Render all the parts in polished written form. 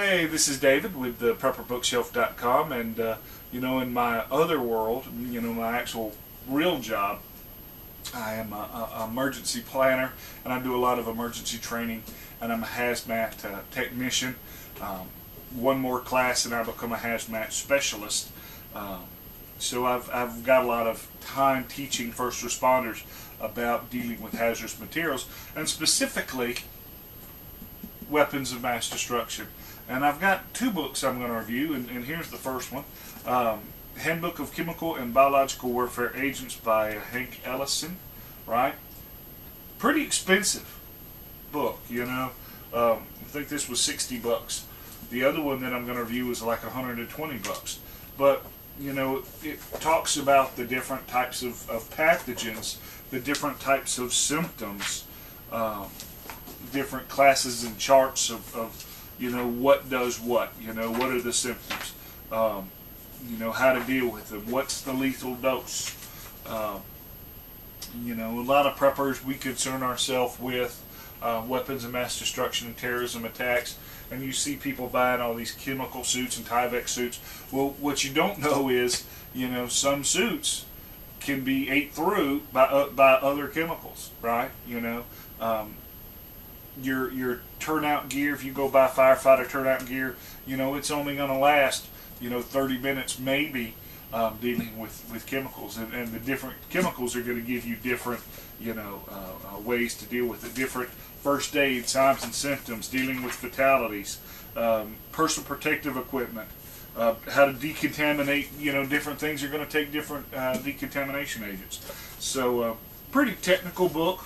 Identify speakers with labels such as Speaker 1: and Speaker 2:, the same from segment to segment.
Speaker 1: Hey, this is David with the PrepperBookshelf.com, and you know, in my other world, you know, my actual real job, I am a emergency planner, and I do a lot of emergency training, and I'm a hazmat technician. One more class and I become a hazmat specialist. So I've got a lot of time teaching first responders about dealing with hazardous materials, and specifically weapons of mass destruction. And I've got two books I'm going to review, and here's the first one. Handbook of Chemical and Biological Warfare Agents by Hank Ellison, right? Pretty expensive book, you know. I think this was 60 bucks. The other one that I'm going to review is like 120 bucks. But, you know, it talks about the different types of pathogens, the different types of symptoms, different classes and charts of you know, what does what, you know, what are the symptoms, you know, how to deal with them, what's the lethal dose. You know, a lot of preppers, we concern ourselves with weapons of mass destruction and terrorism attacks, and you see people buying all these chemical suits and Tyvek suits. Well, what you don't know is, you know, some suits can be ate through by other chemicals, right? You know, your turnout gear, if you go buy firefighter turnout gear, you know, it's only going to last, you know, 30 minutes maybe, dealing with chemicals, and the different chemicals are going to give you different, you know, ways to deal with it, different first aid, signs and symptoms, dealing with fatalities, personal protective equipment, how to decontaminate, you know, different things are going to take different decontamination agents. So pretty technical book,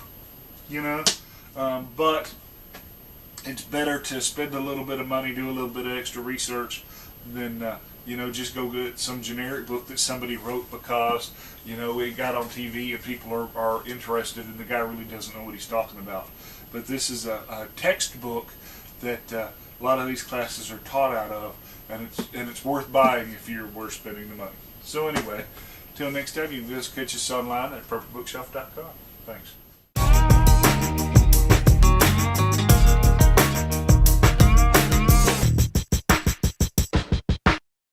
Speaker 1: you know, but it's better to spend a little bit of money, do a little bit of extra research, than you know, just go get some generic book that somebody wrote because, you know, it got on TV and people are interested, and the guy really doesn't know what he's talking about. But this is a textbook that a lot of these classes are taught out of, and it's worth buying if you're worth spending the money. So anyway, till next time, you can just catch us online at PrepperBookshelf.com. Thanks.